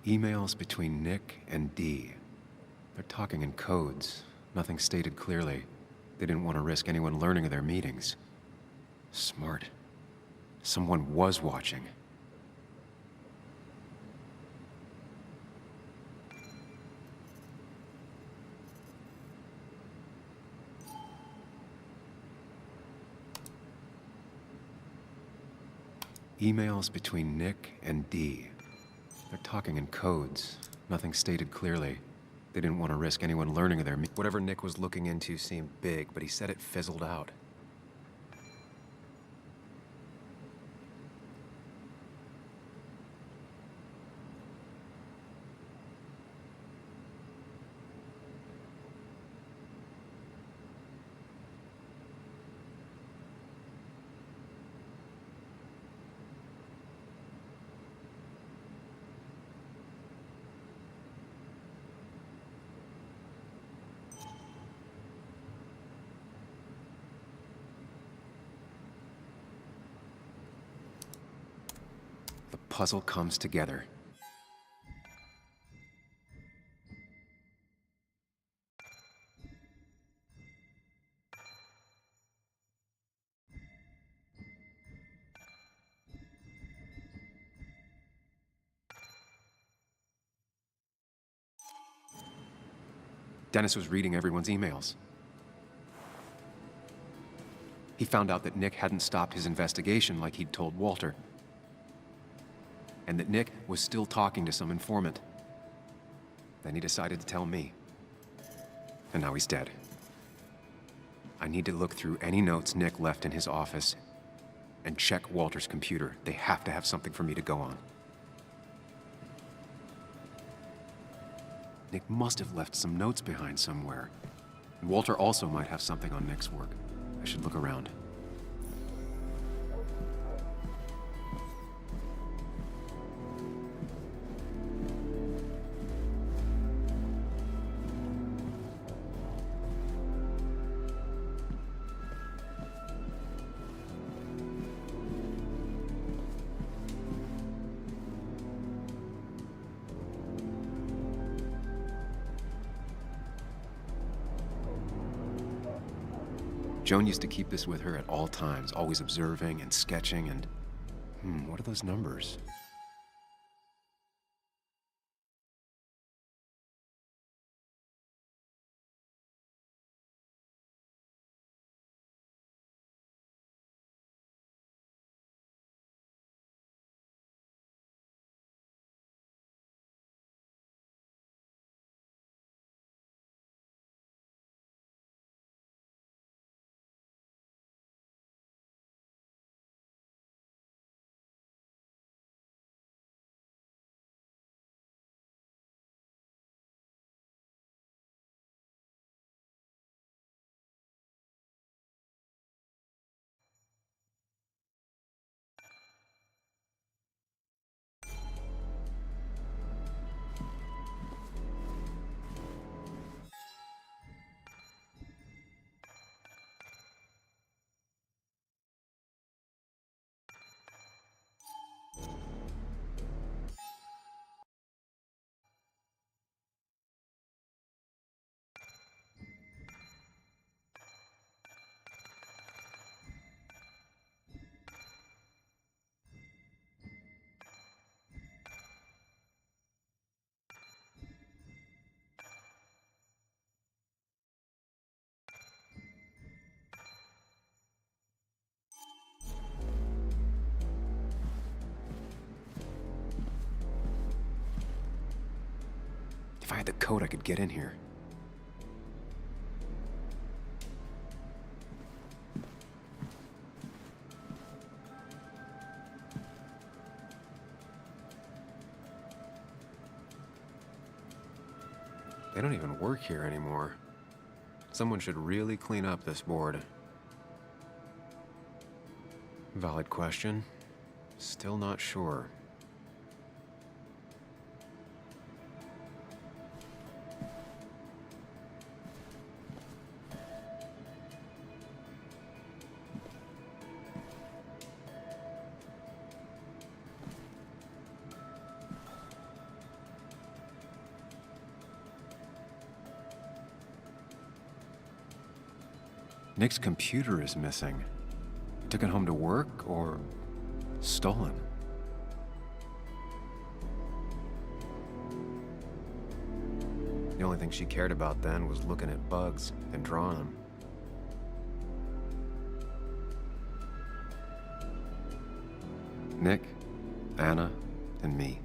Emails between Nick and Dee. They're talking in codes, nothing stated clearly. They didn't want to risk anyone learning of their meetings. Smart. Someone was watching. Emails between Nick and Dee. They're talking in codes, nothing stated clearly. They didn't want to risk anyone learning of their Whatever Nick was looking into seemed big, but he said it fizzled out. The puzzle comes together. Dennis was reading everyone's emails. He found out that Nick hadn't stopped his investigation like he'd told Walter. And that Nick was still talking to some informant. Then he decided to tell me. And now he's dead. I need to look through any notes Nick left in his office and check Walter's computer. They have to have something for me to go on. Nick must have left some notes behind somewhere. And Walter also might have something on Nick's work. I should look around. Joan used to keep this with her at all times, always observing and sketching and... what are those numbers? If I had the code, I could get in here. They don't even work here anymore. Someone should really clean up this board. Valid question. Still not sure. Nick's computer is missing. He took it home to work or stolen. The only thing she cared about then was looking at bugs and drawing them. Nick, Anna, and me.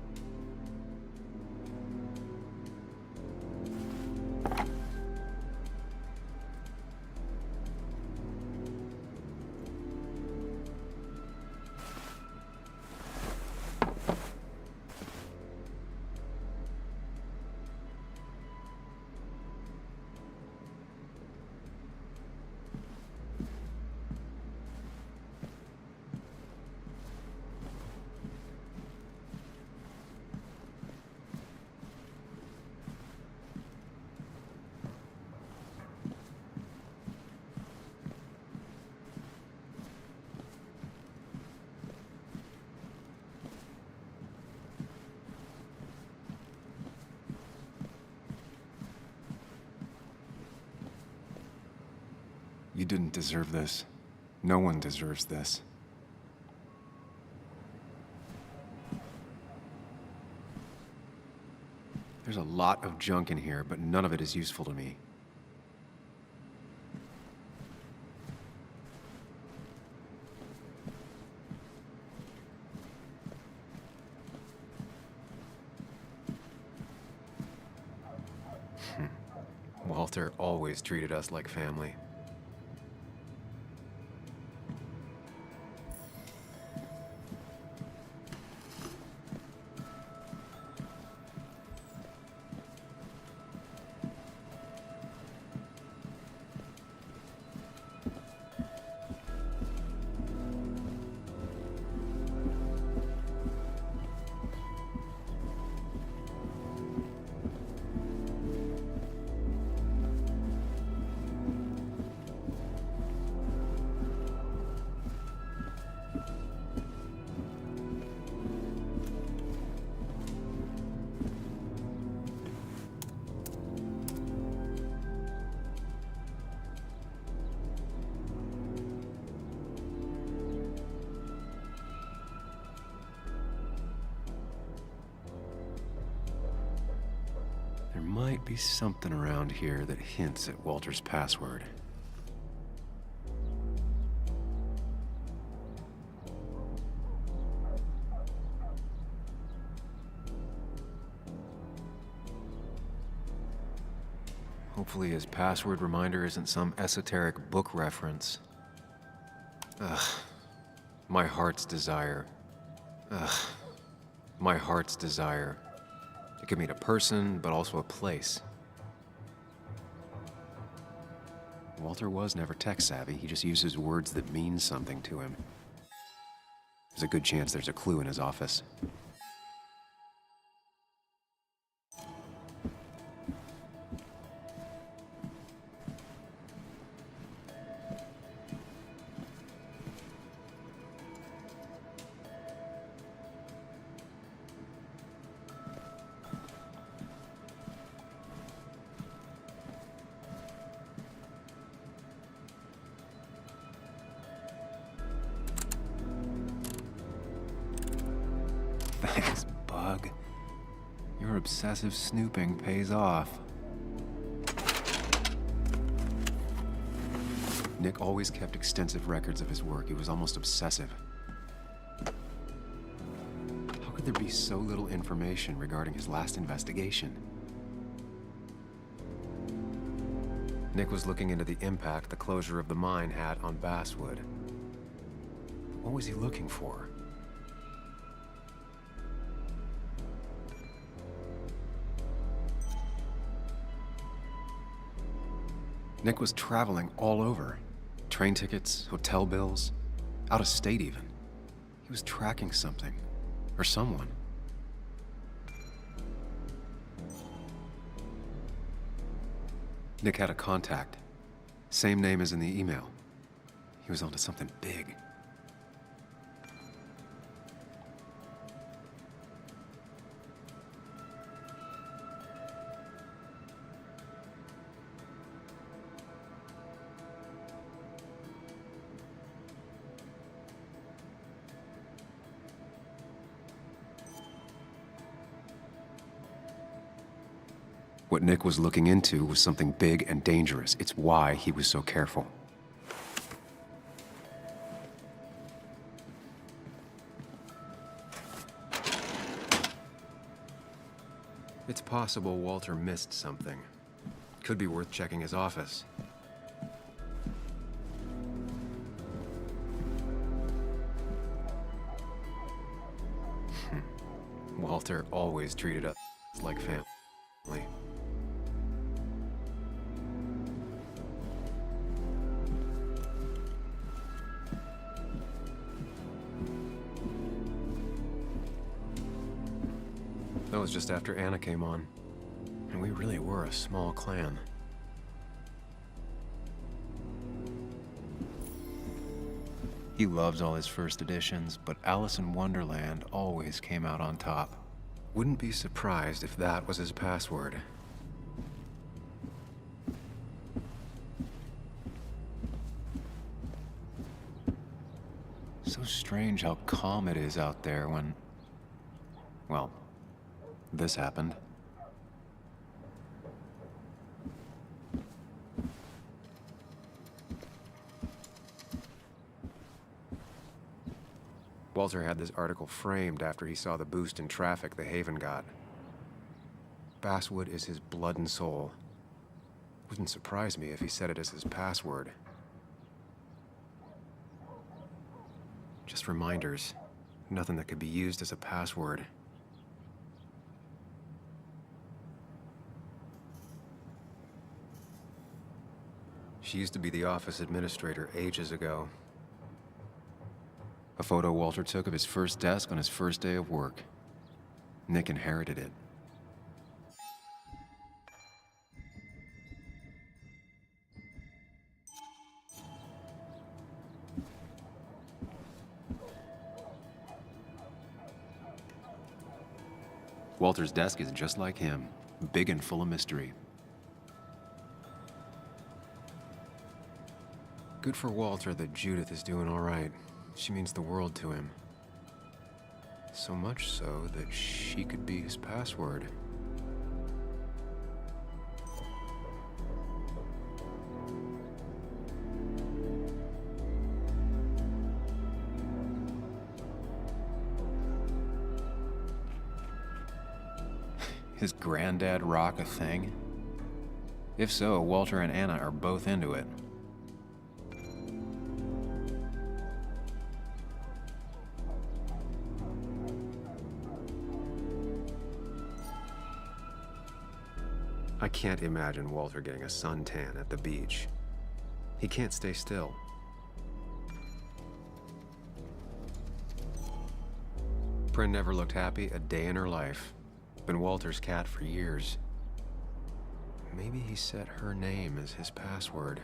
You didn't deserve this. No one deserves this. There's a lot of junk in here, but none of it is useful to me. Walter always treated us like family. There might be something around here that hints at Walter's password. Hopefully his password reminder isn't some esoteric book reference. Ugh. My heart's desire. Ugh. My heart's desire. It could mean a person, but also a place. Walter was never tech-savvy. He just uses words that mean something to him. There's a good chance there's a clue in his office. Thanks, Bug. Your obsessive snooping pays off. Nick always kept extensive records of his work. He was almost obsessive. How could there be so little information regarding his last investigation? Nick was looking into the impact the closure of the mine had on Basswood. What was he looking for? Nick was traveling all over. Train tickets, hotel bills, out of state even. He was tracking something, or someone. Nick had a contact. Same name as in the email. He was onto something big. What Nick was looking into was something big and dangerous. It's why he was so careful. It's possible Walter missed something. Could be worth checking his office. Walter always treated us like family. That was just after Anna came on. And we really were a small clan. He loves all his first editions, but Alice in Wonderland always came out on top. Wouldn't be surprised if that was his password. So strange how calm it is out there when... well, this happened. Walter had this article framed after he saw the boost in traffic the Haven got. Basswood is his blood and soul. Wouldn't surprise me if he said it as his password. Just reminders. Nothing that could be used as a password. She used to be the office administrator ages ago. A photo Walter took of his first desk on his first day of work. Nick inherited it. Walter's desk is just like him, big and full of mystery. Good for Walter that Judith is doing all right. She means the world to him. So much so that she could be his password. His granddad rock a thing? If so, Walter and Anna are both into it. I can't imagine Walter getting a suntan at the beach. He can't stay still. Bryn never looked happy a day in her life. Been Walter's cat for years. Maybe he set her name as his password.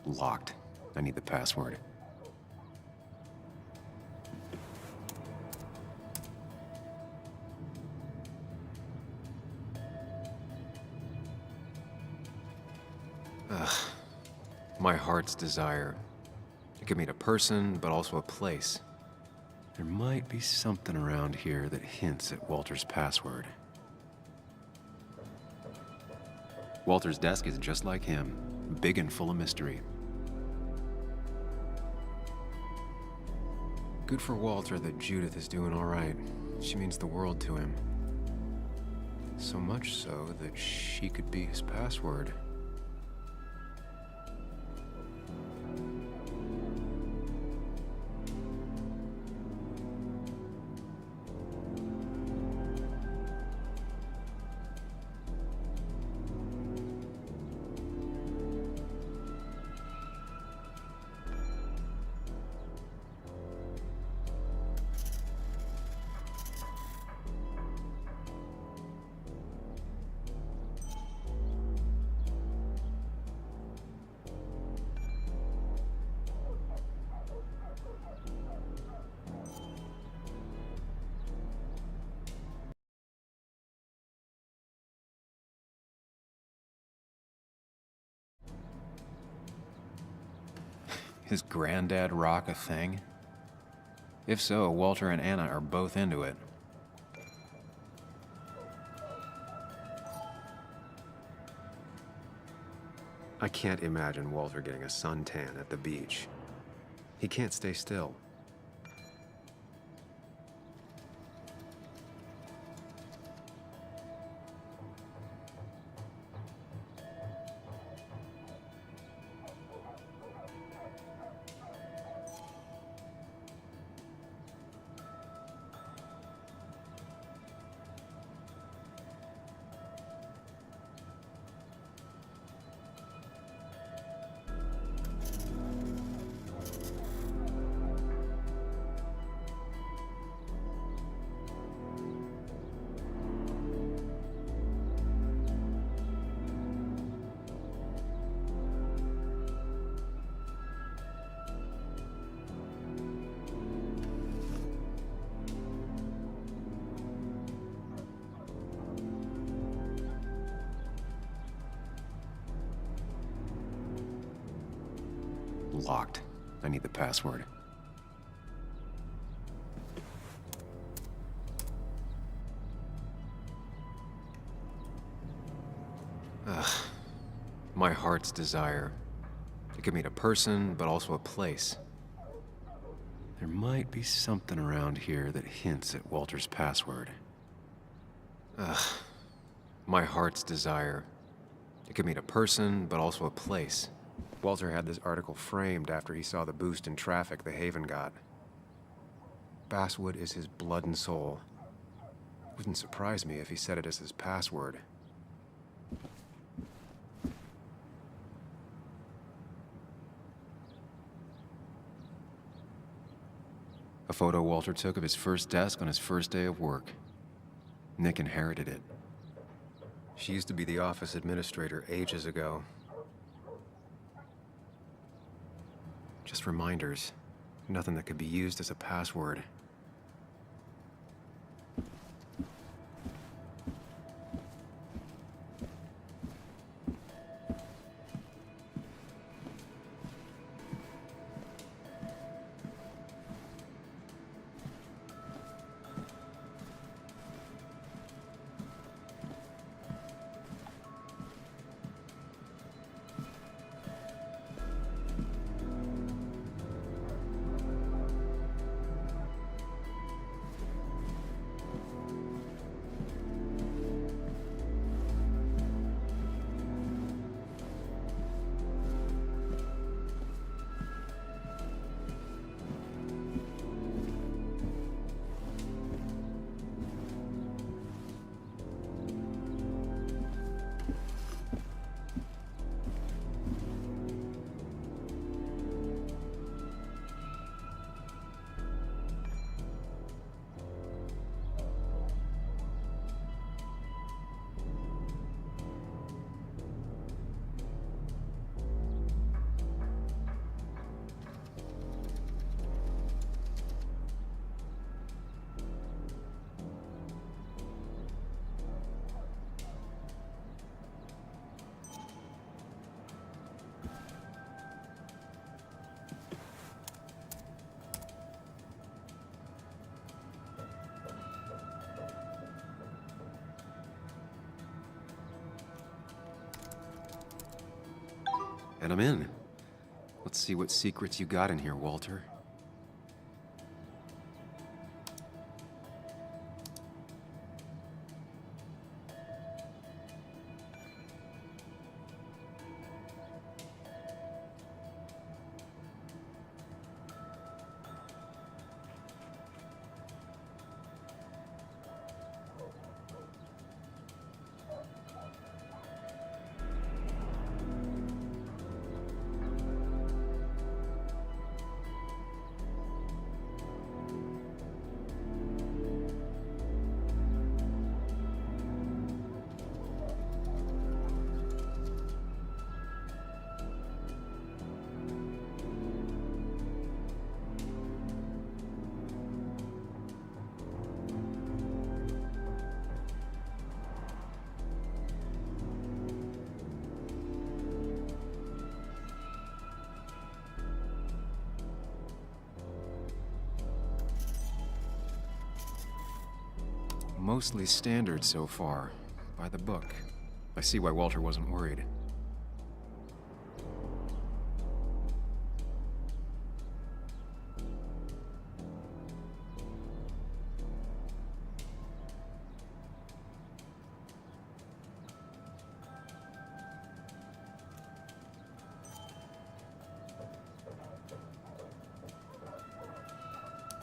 Locked. I need the password. Ugh. My heart's desire. It could mean a person, but also a place. There might be something around here that hints at Walter's password. Walter's desk is just like him, big and full of mystery. Good for Walter that Judith is doing all right. She means the world to him. So much so that she could be his password. Is Granddad rock a thing? If so, Walter and Anna are both into it. I can't imagine Walter getting a suntan at the beach. He can't stay still. Locked. I need the password. Ugh. My heart's desire. It could mean a person, but also a place. There might be something around here that hints at Walter's password. Ugh. My heart's desire. It could mean a person, but also a place. Walter had this article framed after he saw the boost in traffic the Haven got. Basswood is his blood and soul. Wouldn't surprise me if he said it as his password. A photo Walter took of his first desk on his first day of work. Nick inherited it. She used to be the office administrator ages ago. Just reminders. Nothing that could be used as a password. And I'm in. Let's see what secrets you got in here, Walter. mostly standard so far. By the book. I see why Walter wasn't worried.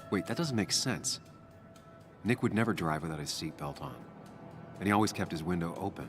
Wait, that doesn't make sense. Nick would never drive without his seatbelt on. And he always kept his window open.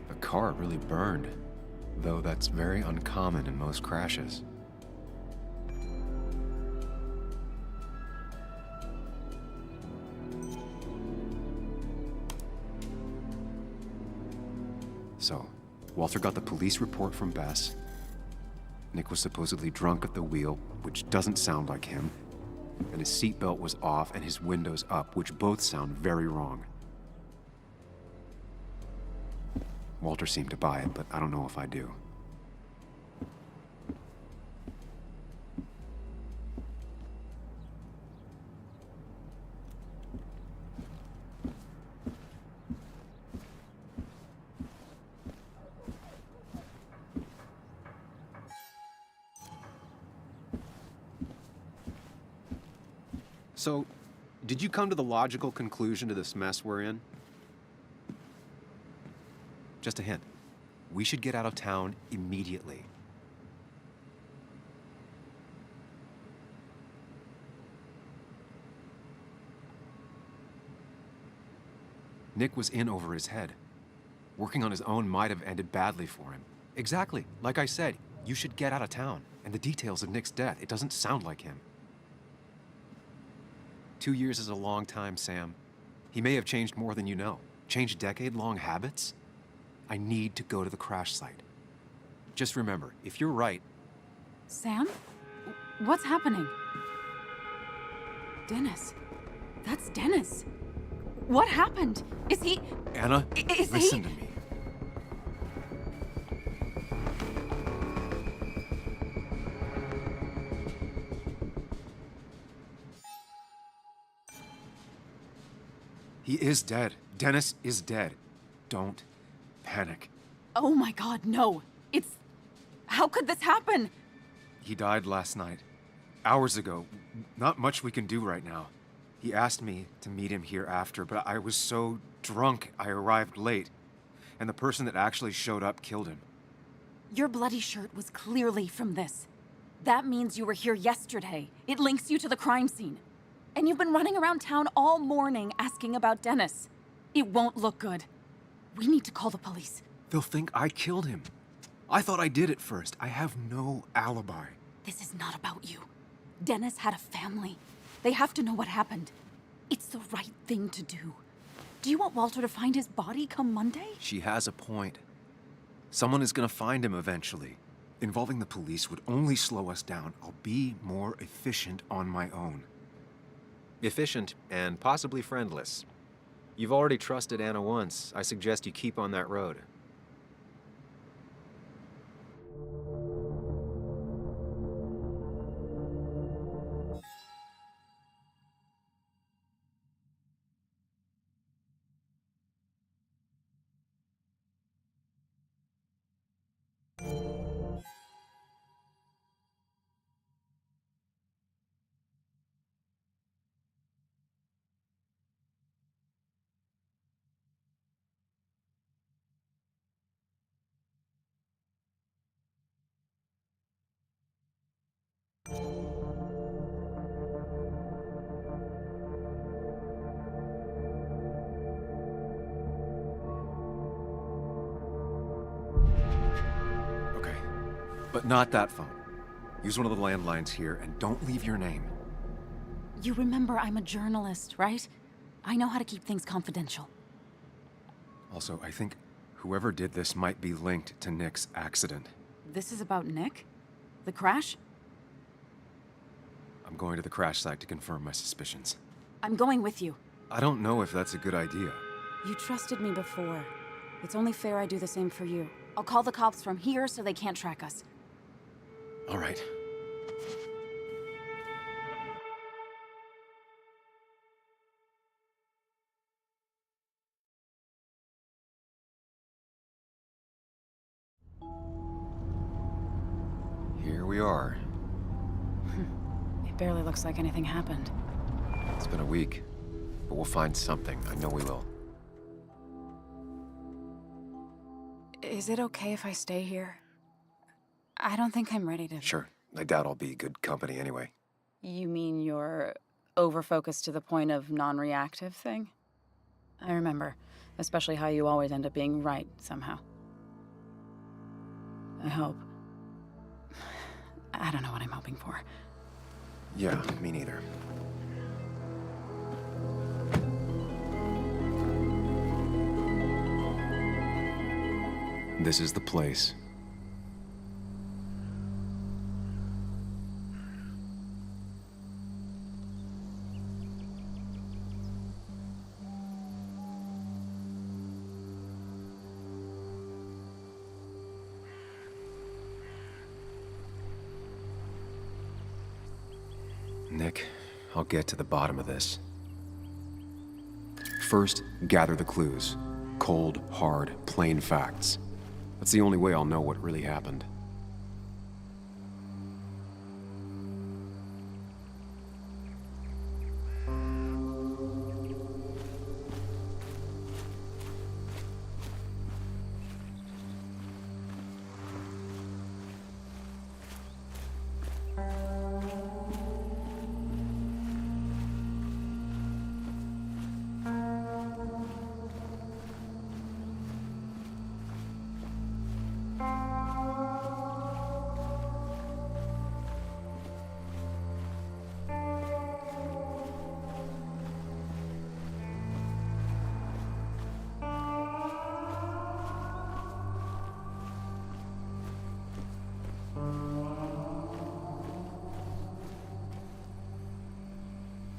The car really burned, though that's very uncommon in most crashes. So, Walter got the police report from Bess. Nick was supposedly drunk at the wheel, which doesn't sound like him. And his seatbelt was off and his windows up, which both sound very wrong. Walter seemed to buy it, but I don't know if I do. So, did you come to the logical conclusion to this mess we're in? Just a hint. We should get out of town immediately. Nick was in over his head. Working on his own might have ended badly for him. Exactly. Like I said, you should get out of town. And the details of Nick's death, it doesn't sound like him. 2 years is a long time, Sam. He may have changed more than you know. Changed decade-long habits? I need to go to the crash site. Just remember, if you're right... Sam? What's happening? Dennis. That's Dennis. What happened? Is he... Anna, listen to me. He is dead. Dennis is dead. Don't panic. Oh my God, no. It's... How could this happen? He died last night. Hours ago. Not much we can do right now. He asked me to meet him here after, but I was so drunk I arrived late. And the person that actually showed up killed him. Your bloody shirt was clearly from this. That means you were here yesterday. It links you to the crime scene. And you've been running around town all morning asking about Dennis. It won't look good. We need to call the police. They'll think I killed him. I thought I did at first. I have no alibi. This is not about you. Dennis had a family. They have to know what happened. It's the right thing to do. Do you want Walter to find his body come Monday? She has a point. Someone is gonna find him eventually. Involving the police would only slow us down. I'll be more efficient on my own. Efficient and possibly friendless. You've already trusted Anna once. I suggest you keep on that road. Okay, but not that phone. Use one of the landlines here and don't leave your name. You remember I'm a journalist, right? I know how to keep things confidential. Also, I think whoever did this might be linked to Nick's accident. This is about Nick? The crash? I'm going to the crash site to confirm my suspicions. I'm going with you. I don't know if that's a good idea. You trusted me before. It's only fair I do the same for you. I'll call the cops from here so they can't track us. All right. Here we are. It barely looks like anything happened. It's been a week, but we'll find something. I know we will. Is it okay if I stay here? I don't think I'm ready to... Sure. I doubt I'll be good company anyway. You mean you're over-focused to the point of non-reactive thing? I remember, especially how you always end up being right somehow. I hope. I don't know what I'm hoping for. Yeah, me neither. This is the place. Nick, I'll get to the bottom of this. First, gather the clues. Cold, hard, plain facts. That's the only way I'll know what really happened.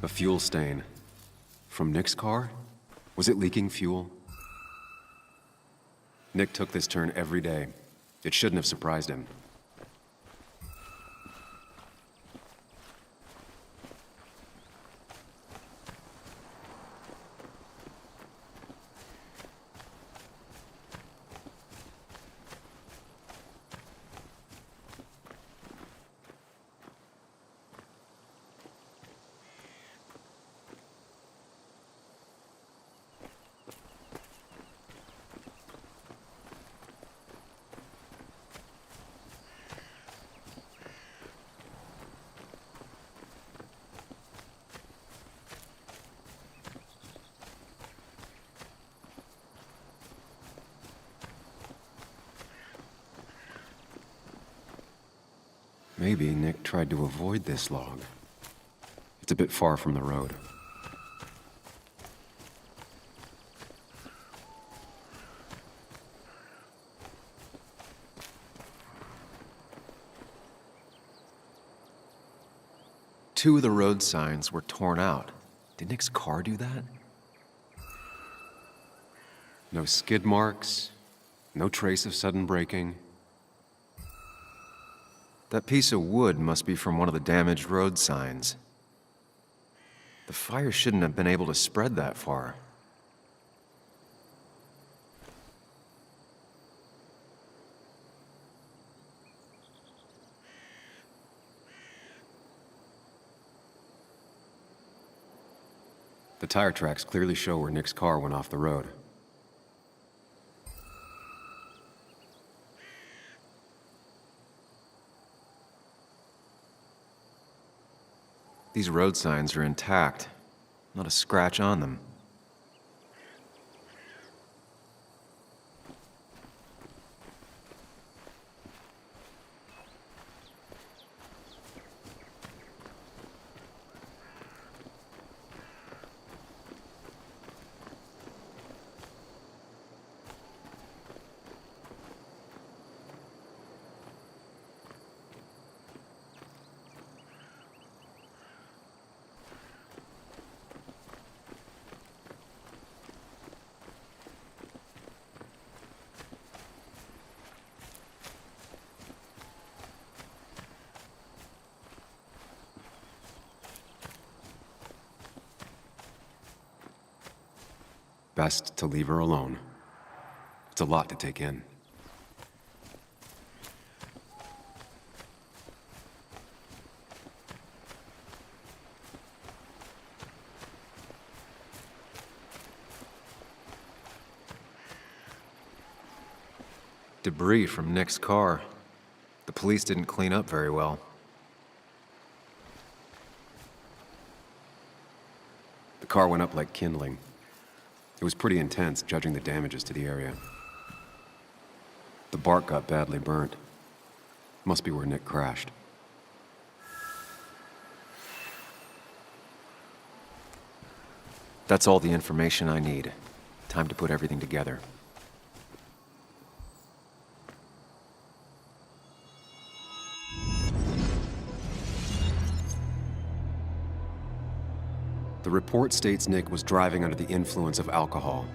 A fuel stain. From Nick's car? Was it leaking fuel? Nick took this turn every day. It shouldn't have surprised him. Maybe Nick tried to avoid this log. It's a bit far from the road. Two of the road signs were torn out. Did Nick's car do that? No skid marks, no trace of sudden braking. That piece of wood must be from one of the damaged road signs. The fire shouldn't have been able to spread that far. The tire tracks clearly show where Nick's car went off the road. These road signs are intact. Not a scratch on them. best to leave her alone. It's a lot to take in. Debris from Nick's car. The police didn't clean up very well. The car went up like kindling. It was pretty intense, judging the damages to the area. The bark got badly burnt. Must be where Nick crashed. That's all the information I need. Time to put everything together. The report states Nick was driving under the influence of alcohol.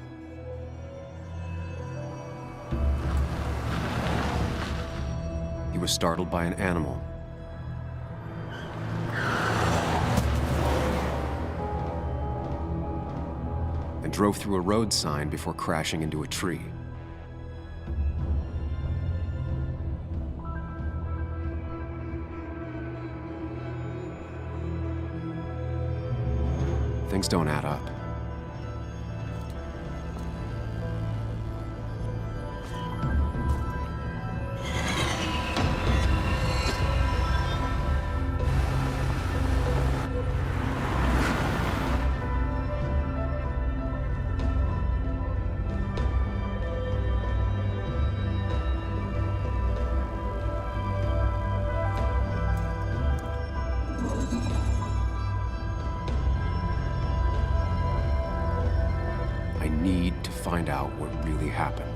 He was startled by an animal. And drove through a road sign before crashing into a tree. Things don't add up. I need to find out what really happened.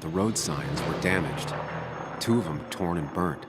The road signs were damaged. 2 of them torn and burnt.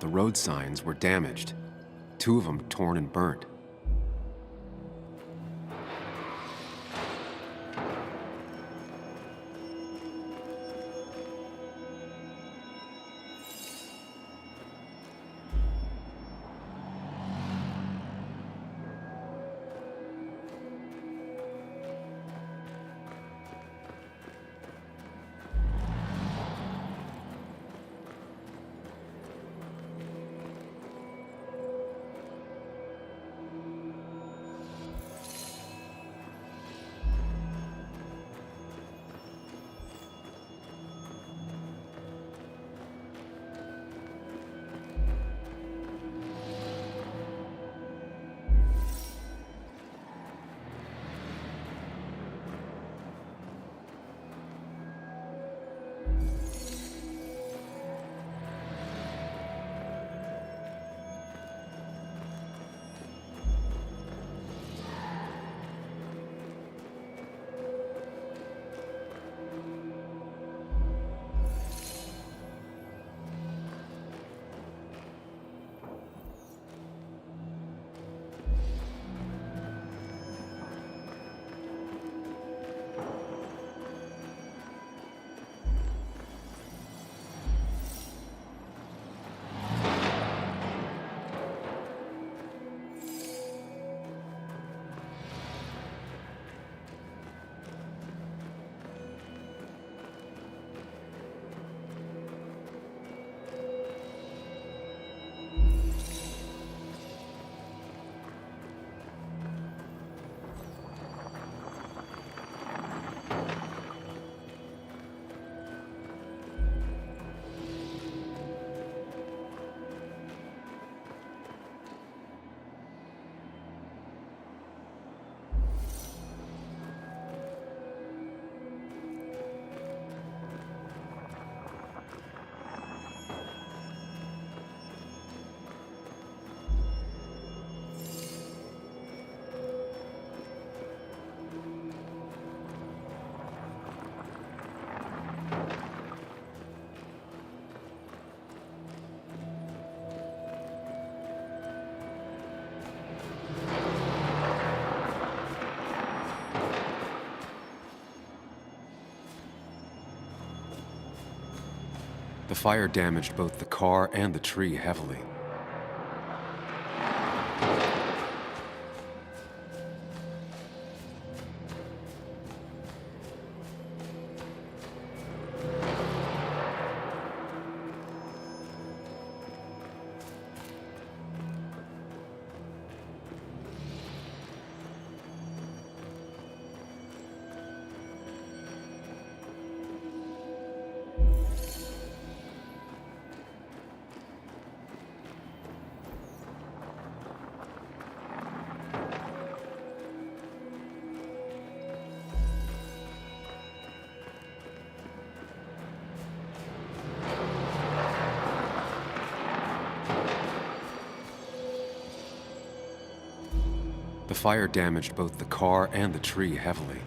the road signs were damaged. 2 of them torn and burnt. The fire damaged both the car and the tree heavily. The fire damaged both the car and the tree heavily.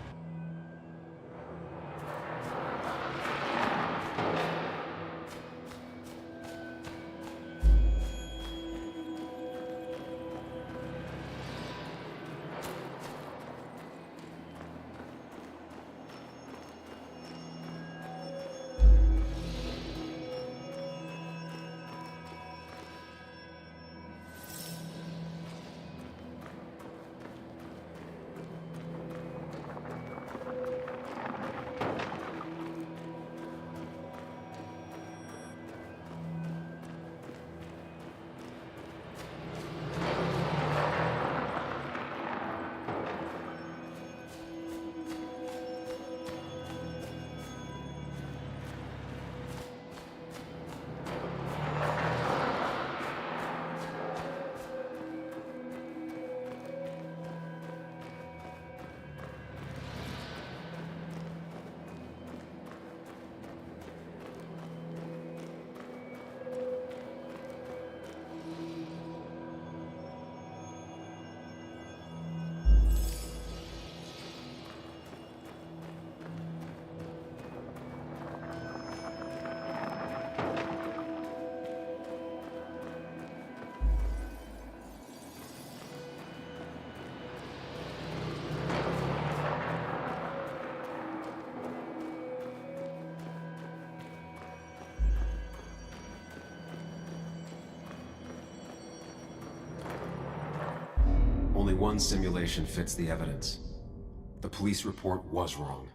one simulation fits the evidence. The police report was wrong.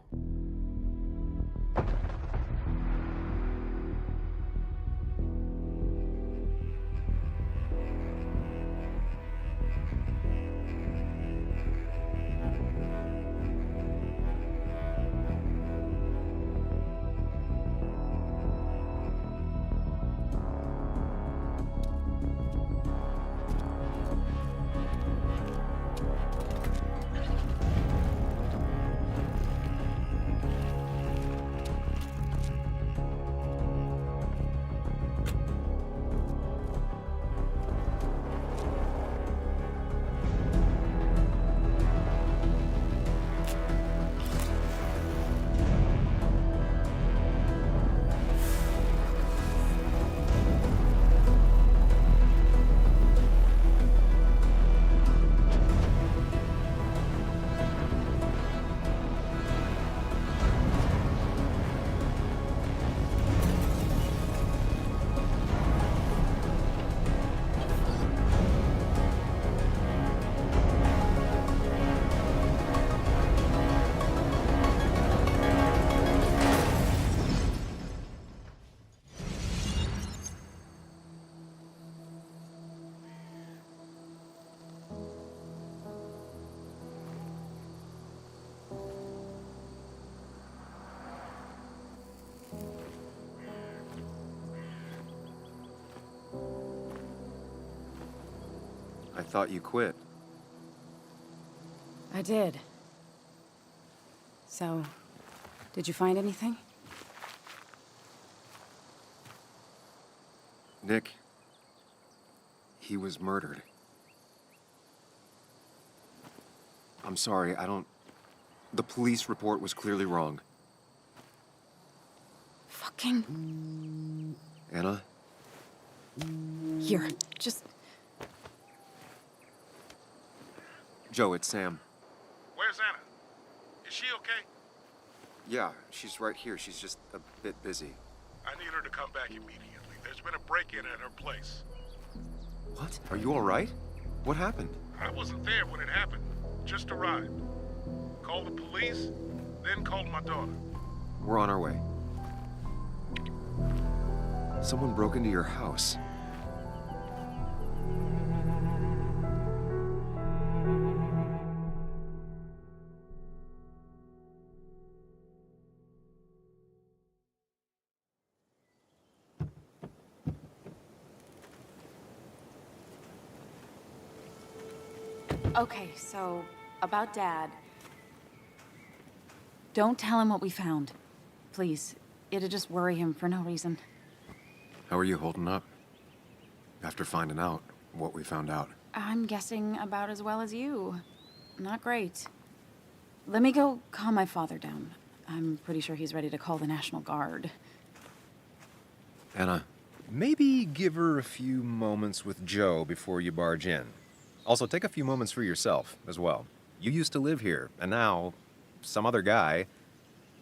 I thought you quit. I did. So, did you find anything? Nick, he was murdered. I'm sorry, The police report was clearly wrong. Fucking... Anna? Here, just... Joe, it's Sam. Where's Anna? Is she okay? Yeah, she's right here. She's just a bit busy. I need her to come back immediately. There's been a break-in at her place. What? Are you all right? What happened? I wasn't there when it happened. Just arrived. Called the police, then called my daughter. We're on our way. Someone broke into your house. Okay, so, about Dad. Don't tell him what we found. Please. It'd just worry him for no reason. How are you holding up? After finding out what we found out. I'm guessing about as well as you. Not great. Let me go calm my father down. I'm pretty sure he's ready to call the National Guard. Anna, Maybe give her a few moments with Joe before you barge in. Also, take a few moments for yourself as well. You used to live here, and now some other guy,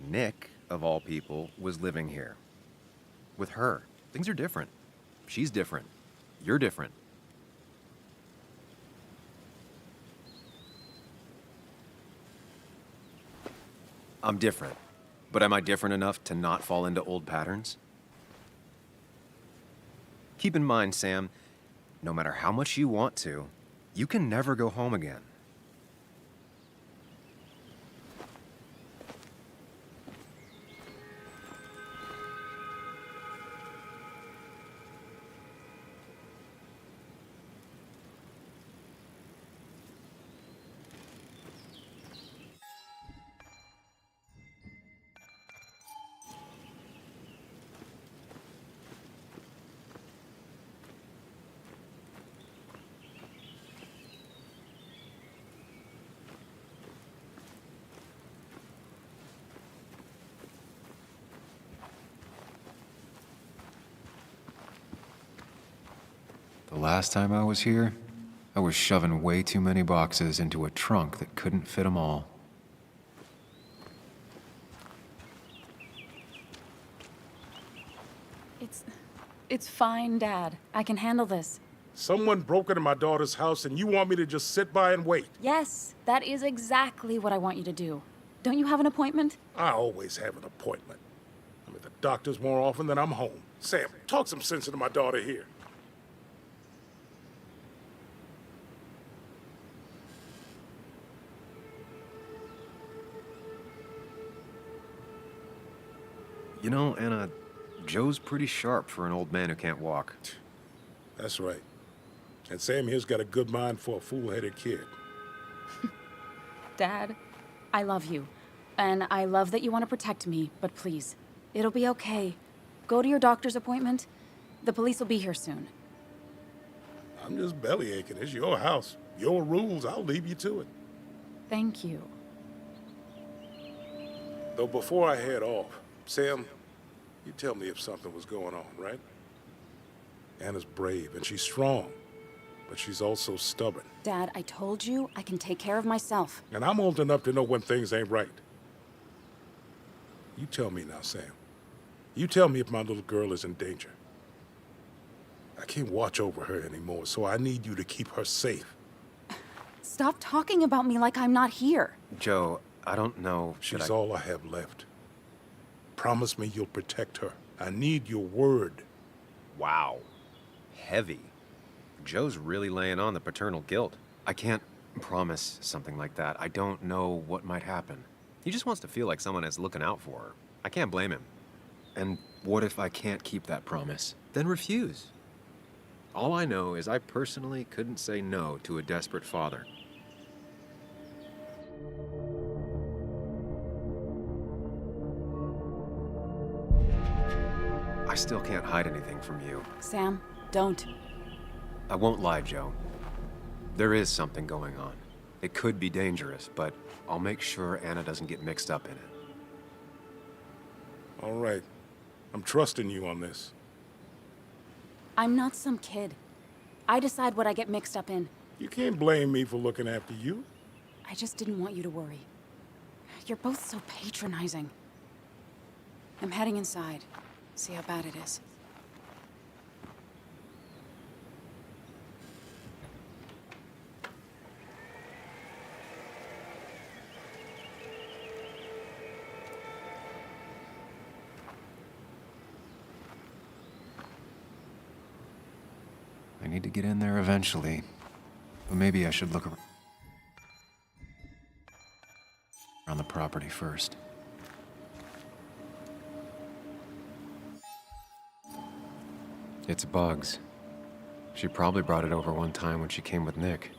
Nick, of all people, was living here. With her. Things are different. She's different. You're different. I'm different. But am I different enough to not fall into old patterns? Keep in mind, Sam, no matter how much you want to, you can never go home again. the last time I was here, I was shoving way too many boxes into a trunk that couldn't fit them all. It's fine, Dad. I can handle this. Someone broke into my daughter's house and you want me to just sit by and wait? Yes, that is exactly what I want you to do. Don't you have an appointment? I always have an appointment. I'm at the doctor's more often than I'm home. Sam, talk some sense into my daughter here. You know, Anna, Joe's pretty sharp for an old man who can't walk. That's right. And Sam here's got a good mind for a fool-headed kid. Dad, I love you. And I love that you want to protect me, but please, it'll be okay. Go to your doctor's appointment. The police will be here soon. I'm just belly aching. It's your house. Your rules. I'll leave you to it. Thank you. Though before I head off, Sam, you tell me if something was going on, right? Anna's brave and she's strong, but she's also stubborn. Dad, I told you I can take care of myself. And I'm old enough to know when things ain't right. You tell me now, Sam. You tell me if my little girl is in danger. I can't watch over her anymore, so I need you to keep her safe. Stop talking about me like I'm not here. Joe, I don't know. She's all I have left. Promise me you'll protect her. I need your word. Wow. Heavy. Joe's really laying on the paternal guilt. I can't promise something like that. I don't know what might happen. He just wants to feel like someone is looking out for her. I can't blame him. And what if I can't keep that promise? Then refuse. All I know is I personally couldn't say no to a desperate father. I still can't hide anything from you. Sam, don't. I won't lie, Joe. There is something going on. It could be dangerous, but I'll make sure Anna doesn't get mixed up in it. All right. I'm trusting you on this. I'm not some kid. I decide what I get mixed up in. You can't blame me for looking after you. I just didn't want you to worry. You're both so patronizing. I'm heading inside. See how bad it is. I need to get in there eventually. But maybe I should look around the property first. It's Bugs. She probably brought it over one time when she came with Nick.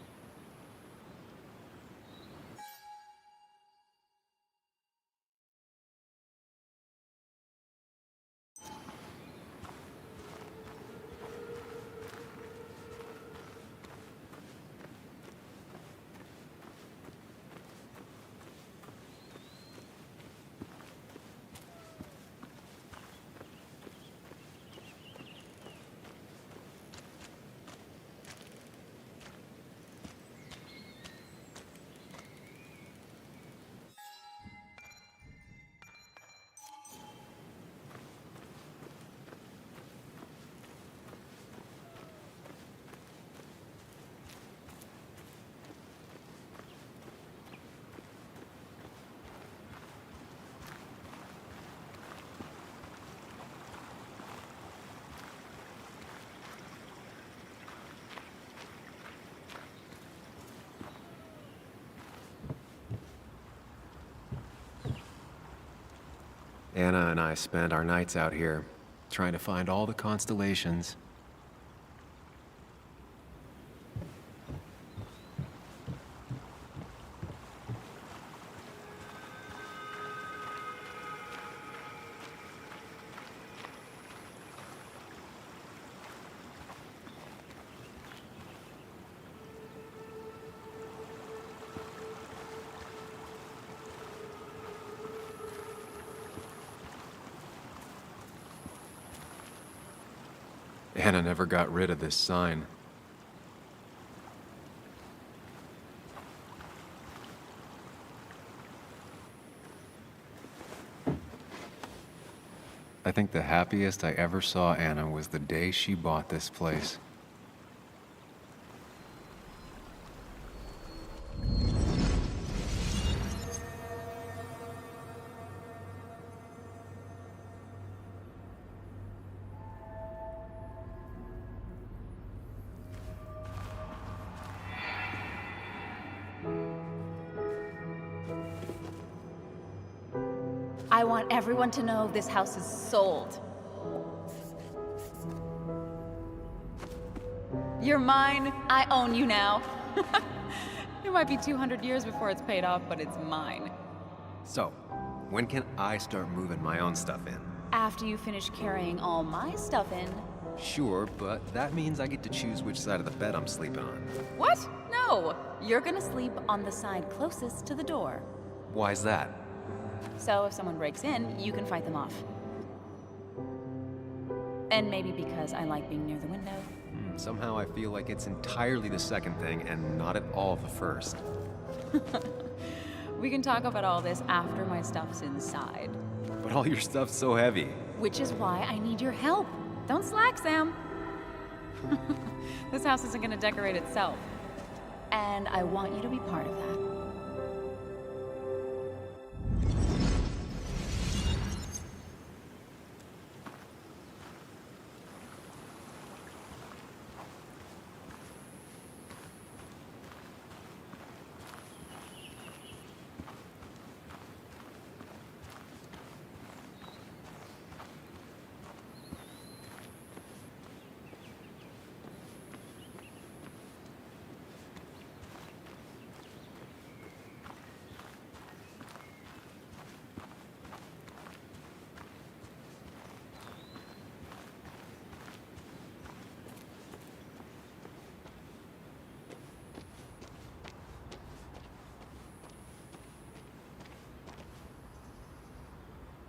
Anna and I spend our nights out here, trying to find all the constellations. Anna never got rid of this sign. I think the happiest I ever saw Anna was the day she bought this place. I want everyone to know this house is sold. You're mine. I own you now. It might be 200 years before it's paid off, but it's mine. So, when can I start moving my own stuff in? After you finish carrying all my stuff in. Sure, but that means I get to choose which side of the bed I'm sleeping on. What? No. You're gonna sleep on the side closest to the door. Why's that? So if someone breaks in, you can fight them off. And maybe because I like being near the window. Somehow I feel like it's entirely the second thing and not at all the first. We can talk about all this after my stuff's inside. But all your stuff's so heavy. Which is why I need your help. Don't slack, Sam. This house isn't gonna decorate itself. And I want you to be part of that.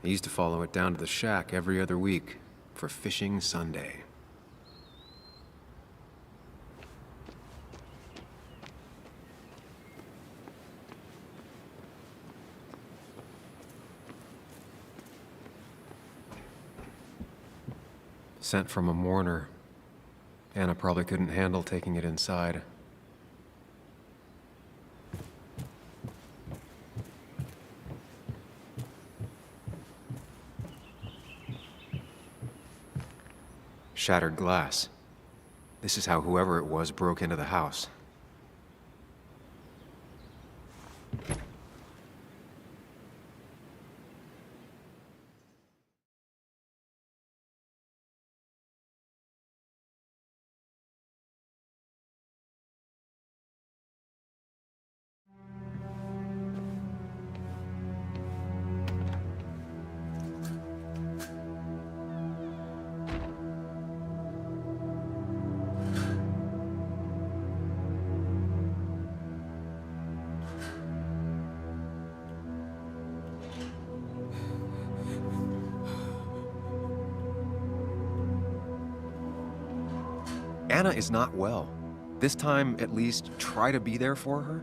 I used to follow it down to the shack every other week for Fishing Sunday. Sent from a mourner. Anna probably couldn't handle taking it inside. Shattered glass. This is how whoever it was broke into the house. Anna is not well. This time, at least, try to be there for her.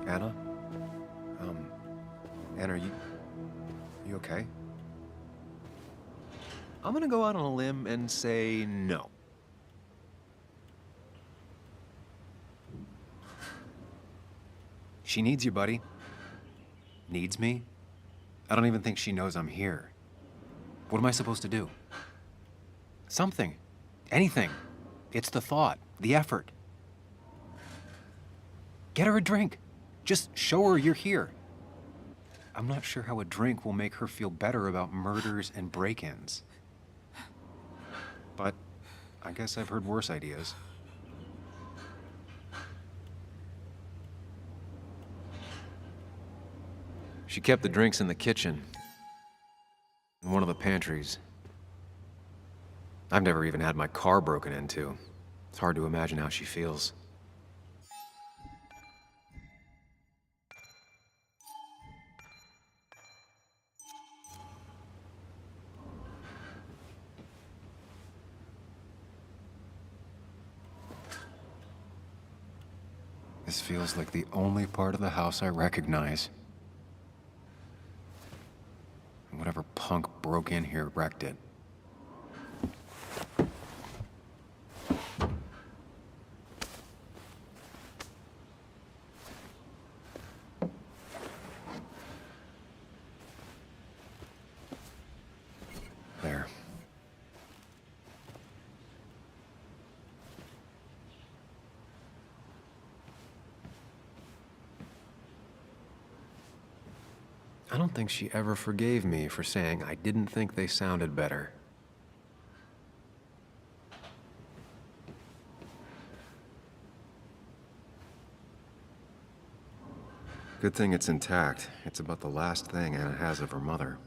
Anna? Anna, are you okay? I'm gonna go out on a limb and say no. She needs you, buddy. Needs me? I don't even think she knows I'm here. What am I supposed to do? Something. Anything. It's the thought, the effort. Get her a drink. Just show her you're here. I'm not sure how a drink will make her feel better about murders and break-ins. But I guess I've heard worse ideas. She kept the drinks in the kitchen, in one of the pantries. I've never even had my car broken into. It's hard to imagine how she feels. This feels like the only part of the house I recognize. And whatever punk broke in here wrecked it. There. I don't think she ever forgave me for saying I didn't think they sounded better. Good thing it's intact. It's about the last thing Anna has of her mother.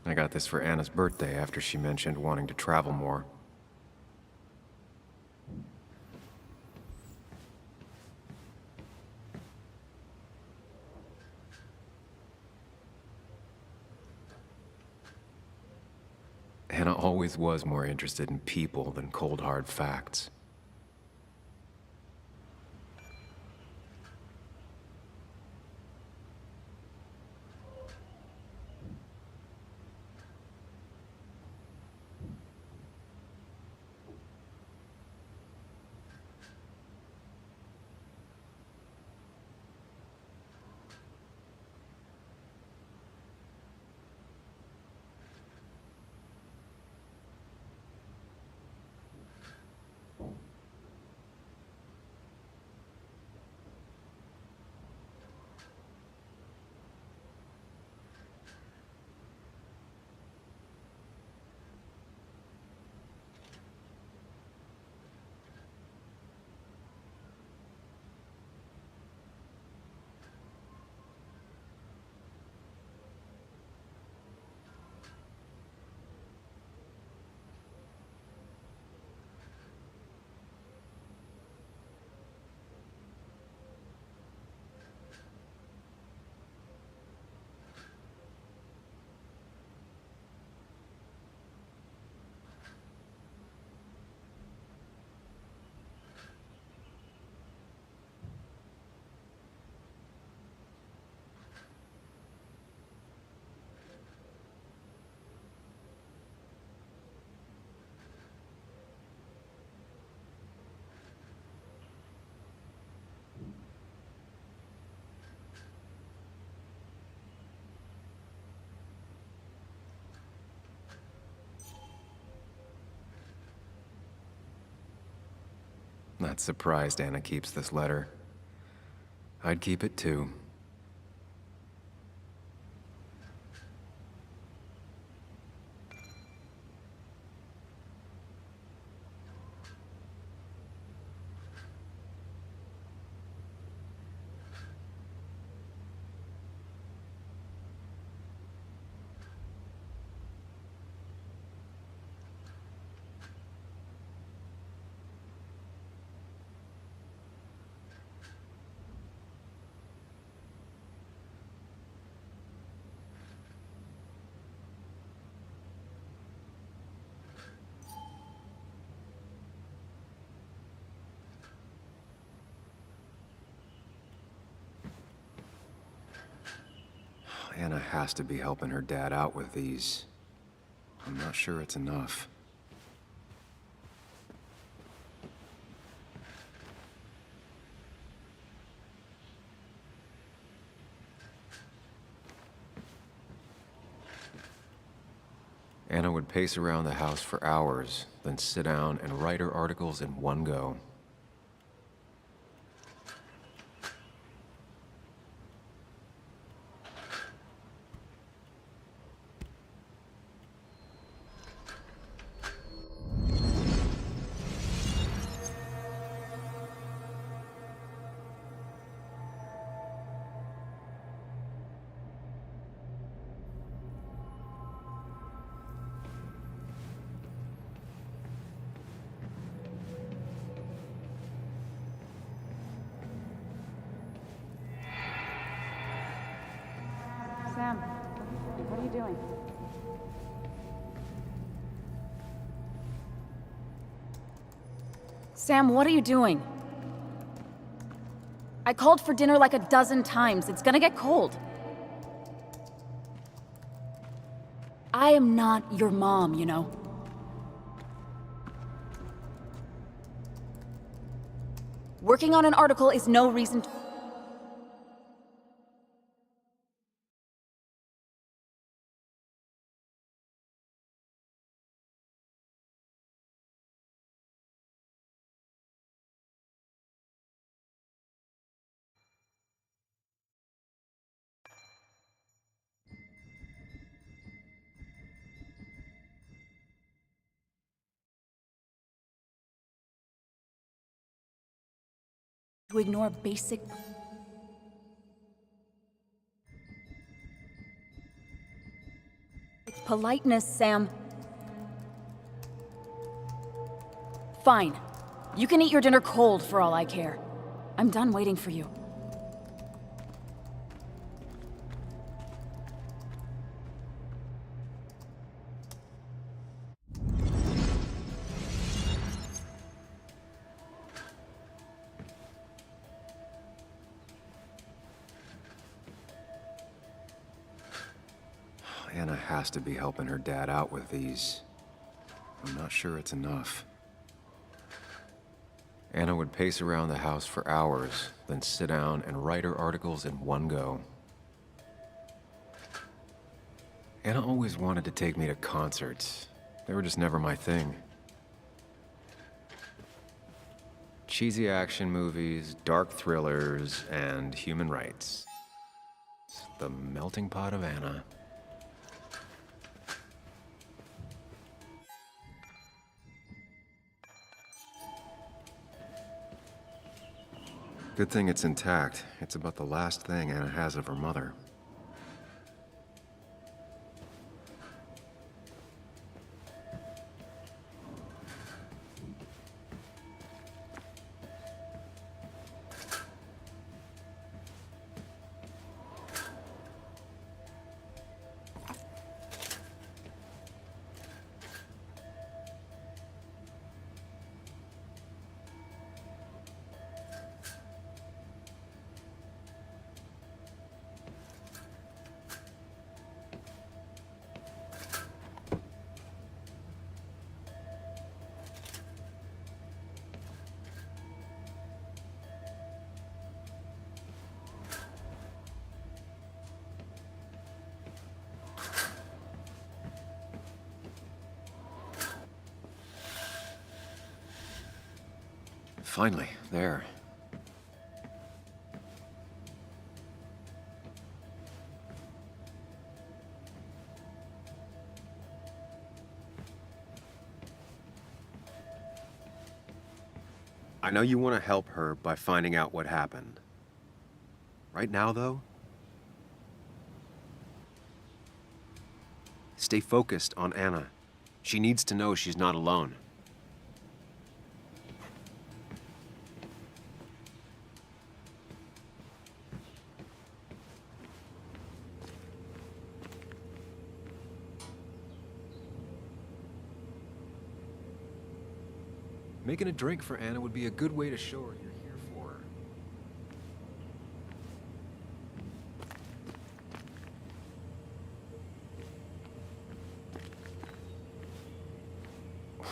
I got this for Anna's birthday after she mentioned wanting to travel more. Anna always was more interested in people than cold, hard facts. Not surprised Anna keeps this letter. I'd keep it too. Anna has to be helping her dad out with these. I'm not sure it's enough. Anna would pace around the house for hours, then sit down and write her articles in one go. Sam, what are you doing? Sam, what are you doing? I called for dinner like a dozen times. It's gonna get cold. I am not your mom, you know. Working on an article is no reason to... To ignore basic politeness, Sam. Fine. You can eat your dinner cold for all I care. I'm done waiting for you. Anna has to be helping her dad out with these. I'm not sure it's enough. Anna would pace around the house for hours, then sit down and write her articles in one go. Anna always wanted to take me to concerts. They were just never my thing. Cheesy action movies, dark thrillers, and human rights. It's the melting pot of Anna. Good thing it's intact. It's about the last thing Anna has of her mother. Finally, there. I know you want to help her by finding out what happened. Right now, though, stay focused on Anna. She needs to know she's not alone. Making a drink for Anna would be a good way to show her you're here for her.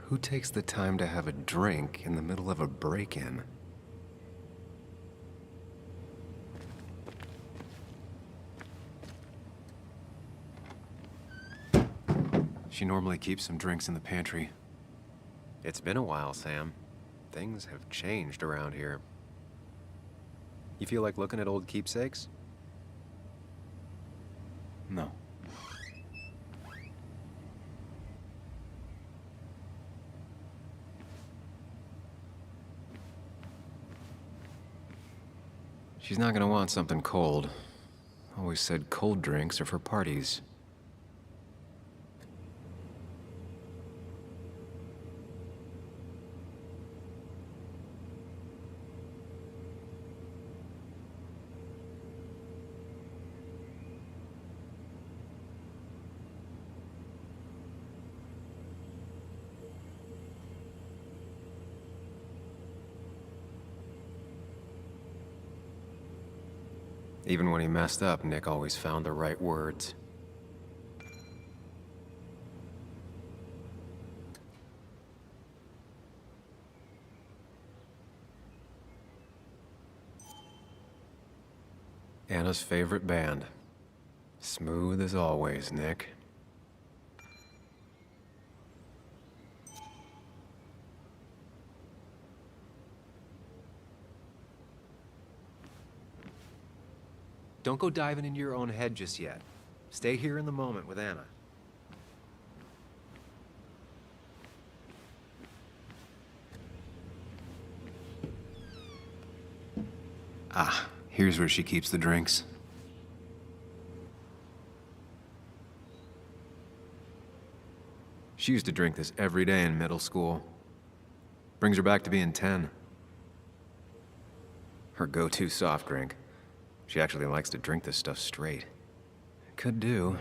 Who takes the time to have a drink in the middle of a break-in? She normally keeps some drinks in the pantry. It's been a while, Sam. Things have changed around here. You feel like looking at old keepsakes? No. She's not gonna want something cold. Always said cold drinks are for parties. Even when he messed up, Nick always found the right words. Anna's favorite band. Smooth as always, Nick. Don't go diving into your own head just yet. Stay here in the moment with Anna. Ah, here's where she keeps the drinks. She used to drink this every day in middle school. Brings her back to being 10. Her go-to soft drink. She actually likes to drink this stuff straight. Could do.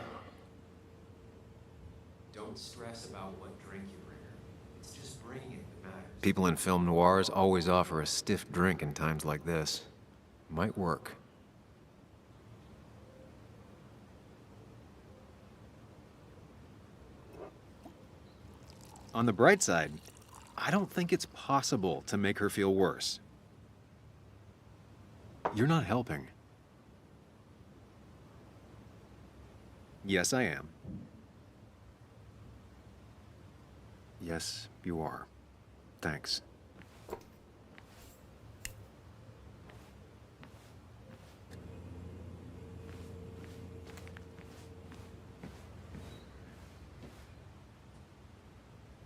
Don't stress about what drink you bring her. It's just bringing it that matters. People in film noirs always offer a stiff drink in times like this. Might work. On the bright side, I don't think it's possible to make her feel worse. You're not helping. Yes, I am. Yes, you are. Thanks.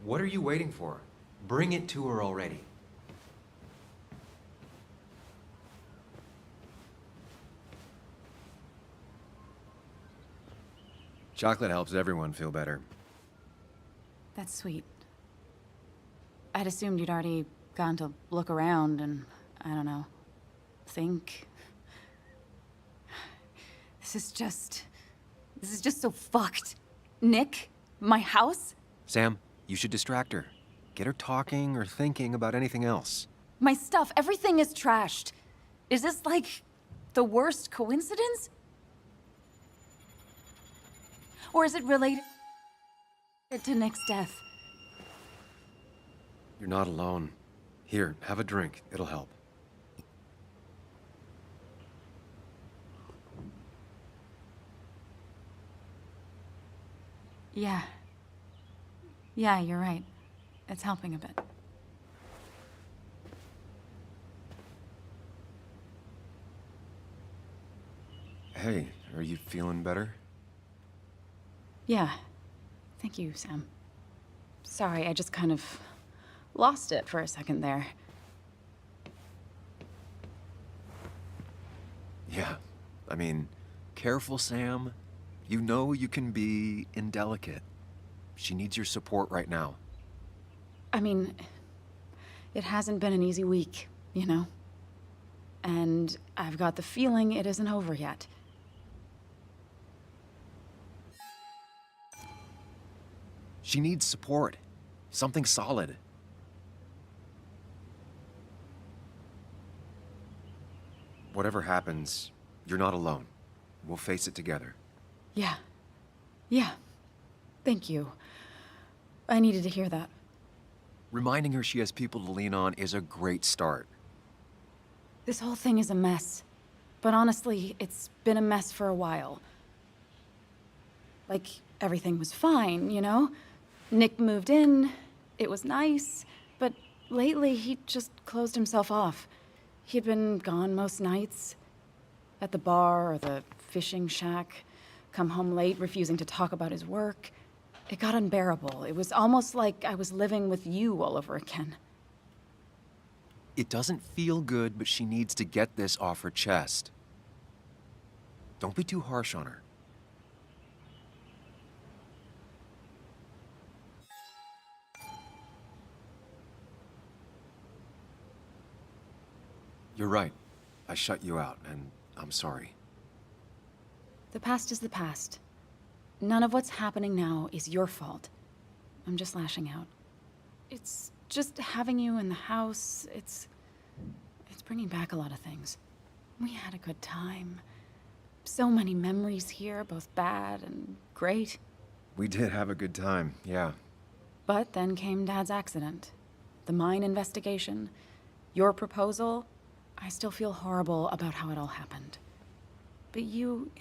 What are you waiting for? Bring it to her already. Chocolate helps everyone feel better. That's sweet. I'd assumed you'd already gone to look around and, I don't know, think. This is just so fucked. Nick? My house? Sam, you should distract her. Get her talking or thinking about anything else. My stuff, everything is trashed. Is this like the worst coincidence? Or is it related to Nick's death? You're not alone. Here, have a drink. It'll help. Yeah. Yeah, you're right. It's helping a bit. Hey, are you feeling better? Yeah. Thank you, Sam. Sorry, I just kind of lost it for a second there. Yeah. I mean, careful, Sam. You know you can be indelicate. She needs your support right now. I mean, it hasn't been an easy week, you know? And I've got the feeling it isn't over yet. She needs support. Something solid. Whatever happens, you're not alone. We'll face it together. Yeah. Yeah. Thank you. I needed to hear that. Reminding her she has people to lean on is a great start. This whole thing is a mess. But honestly, it's been a mess for a while. Like, everything was fine, you know? Nick moved in, it was nice, but lately he just closed himself off. He'd been gone most nights. At the bar or the fishing shack, come home late, refusing to talk about his work. It got unbearable. It was almost like I was living with you all over again. It doesn't feel good, but she needs to get this off her chest. Don't be too harsh on her. You're right. I shut you out, and I'm sorry. The past is the past. None of what's happening now is your fault. I'm just lashing out. It's just having you in the house, it's bringing back a lot of things. We had a good time. So many memories here, both bad and great. We did have a good time, yeah. But then came Dad's accident. The mine investigation. Your proposal. I still feel horrible about how it all happened. But you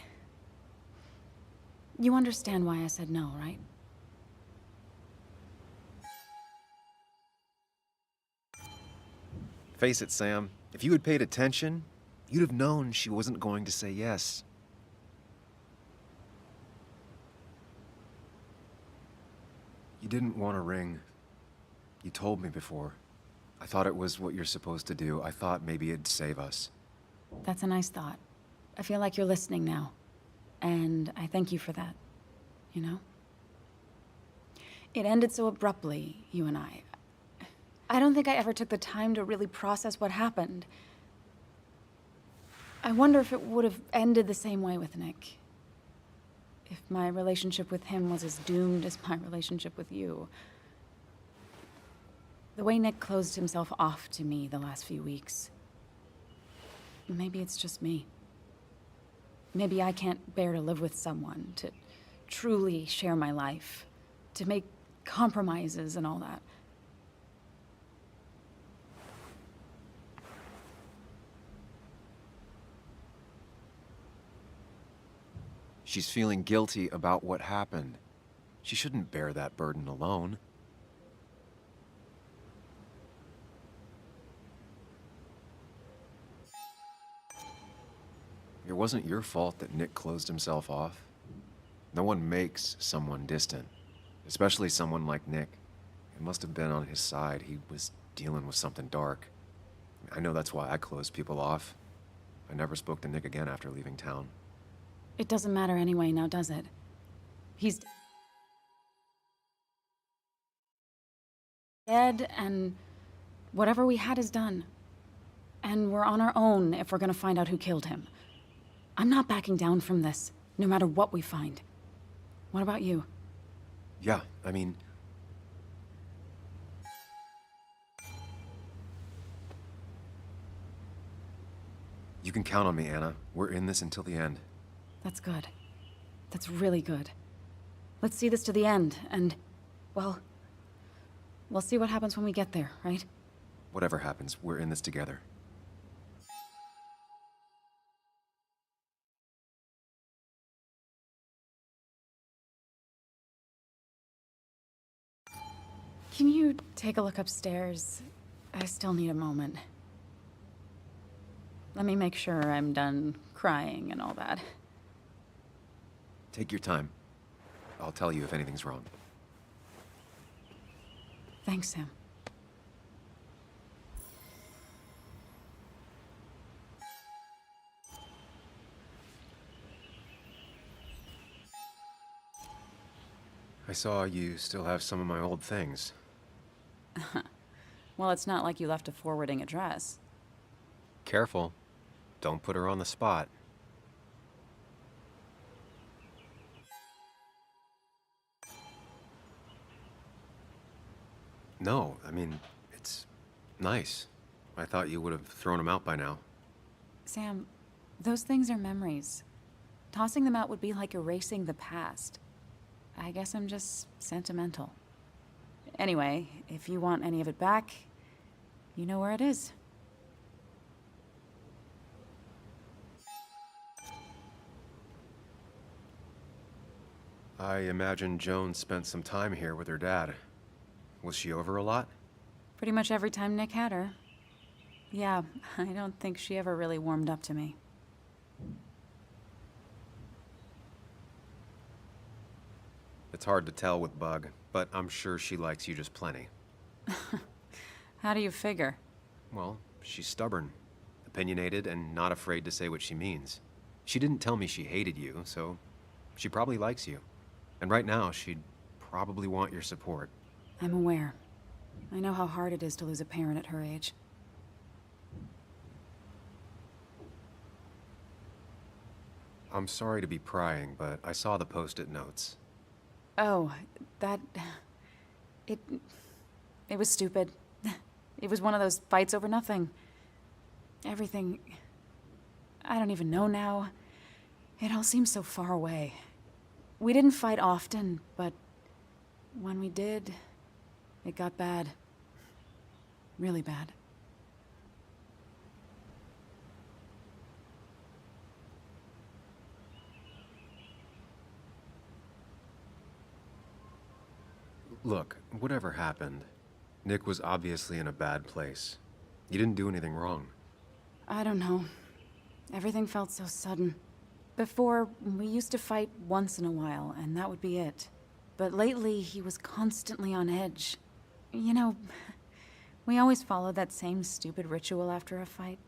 understand why I said no, right? Face it, Sam. If you had paid attention, you'd have known she wasn't going to say yes. You didn't want a ring. You told me before. I thought it was what you're supposed to do. I thought maybe it'd save us. That's a nice thought. I feel like you're listening now. And I thank you for that. You know? It ended so abruptly, you and I. I don't think I ever took the time to really process what happened. I wonder if it would have ended the same way with Nick. If my relationship with him was as doomed as my relationship with you. The way Nick closed himself off to me the last few weeks. Maybe it's just me. Maybe I can't bear to live with someone, to truly share my life, to make compromises and all that. She's feeling guilty about what happened. She shouldn't bear that burden alone. It wasn't your fault that Nick closed himself off. No one makes someone distant, especially someone like Nick. It must have been on his side. He was dealing with something dark. I know that's why I closed people off. I never spoke to Nick again after leaving town. It doesn't matter anyway, now does it? He's dead, and whatever we had is done. And we're on our own if we're gonna find out who killed him. I'm not backing down from this, no matter what we find. What about you? Yeah, I mean... You can count on me, Anna. We're in this until the end. That's good. That's really good. Let's see this to the end, and, well, we'll see what happens when we get there, right? Whatever happens, we're in this together. Can you take a look upstairs? I still need a moment. Let me make sure I'm done crying and all that. Take your time. I'll tell you if anything's wrong. Thanks, Sam. I saw you still have some of my old things. Well, it's not like you left a forwarding address. Careful. Don't put her on the spot. No, I mean, it's nice. I thought you would have thrown them out by now. Sam, those things are memories. Tossing them out would be like erasing the past. I guess I'm just sentimental. Anyway, if you want any of it back, you know where it is. I imagine Joan spent some time here with her dad. Was she over a lot? Pretty much every time Nick had her. Yeah, I don't think she ever really warmed up to me. It's hard to tell with Bug, but I'm sure she likes you just plenty. How do you figure? Well, she's stubborn, opinionated, and not afraid to say what she means. She didn't tell me she hated you, so she probably likes you. And right now, she'd probably want your support. I'm aware. I know how hard it is to lose a parent at her age. I'm sorry to be prying, but I saw the post-it notes. Oh, that... It was stupid. It was one of those fights over nothing. Everything... I don't even know now. It all seems so far away. We didn't fight often, but when we did, it got bad. Really bad. Look, whatever happened, Nick was obviously in a bad place. You didn't do anything wrong. I don't know. Everything felt so sudden. Before, we used to fight once in a while, and that would be it. But lately, he was constantly on edge. You know, we always followed that same stupid ritual after a fight.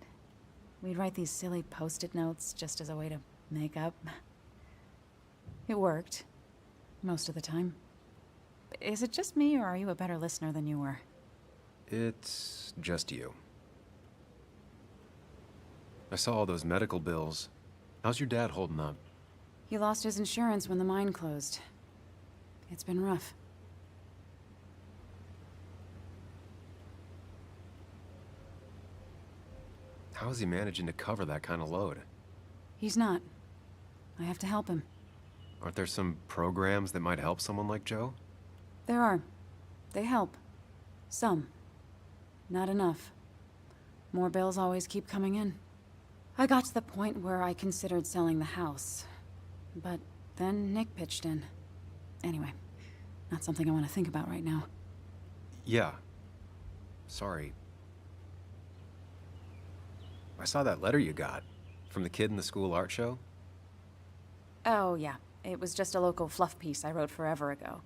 We'd write these silly post-it notes just as a way to make up. It worked. Most of the time. Is it just me, or are you a better listener than you were? It's just you. I saw all those medical bills. How's your dad holding up? He lost his insurance when the mine closed. It's been rough. How is he managing to cover that kind of load? He's not. I have to help him. Aren't there some programs that might help someone like Joe? There are. They help. Some. Not enough. More bills always keep coming in. I got to the point where I considered selling the house. But then Nick pitched in. Anyway, not something I want to think about right now. Yeah. Sorry. I saw that letter you got from the kid in the school art show. Oh, yeah. It was just a local fluff piece I wrote forever ago.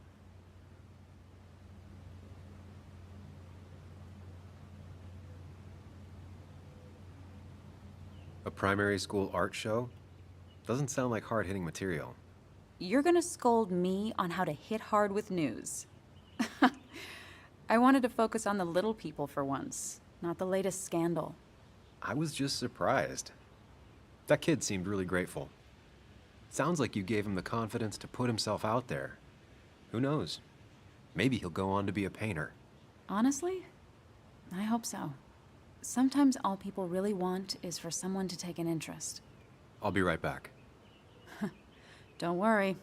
A primary school art show? Doesn't sound like hard-hitting material. You're gonna scold me on how to hit hard with news. I wanted to focus on the little people for once, not the latest scandal. I was just surprised. That kid seemed really grateful. Sounds like you gave him the confidence to put himself out there. Who knows? Maybe he'll go on to be a painter. Honestly, I hope so. Sometimes all people really want is for someone to take an interest. I'll be right back. Don't worry,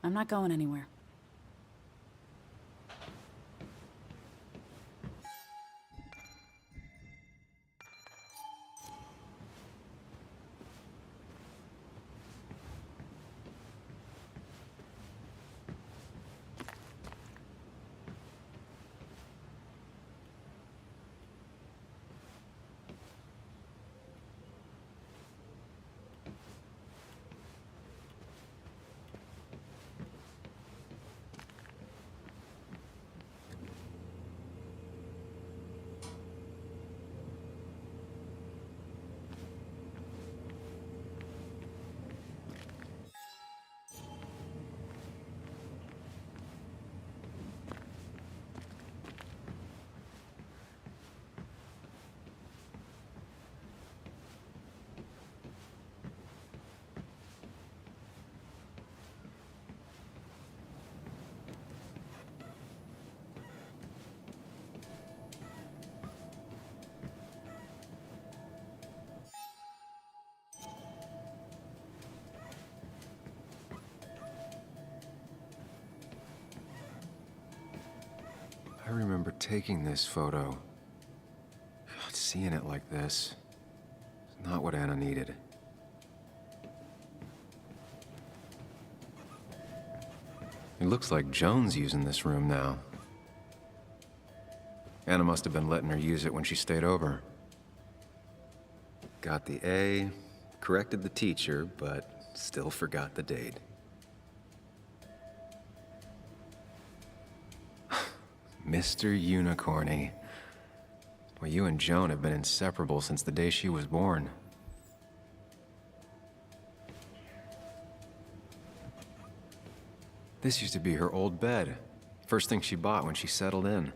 I'm not going anywhere. I remember taking this photo. God, seeing it like this is not what Anna needed. It looks like Joan's using this room now. Anna must have been letting her use it when she stayed over. Got the A, corrected the teacher, but still forgot the date. Mr. Unicorny. Well, you and Joan have been inseparable since the day she was born. This used to be her old bed. First thing she bought when she settled in.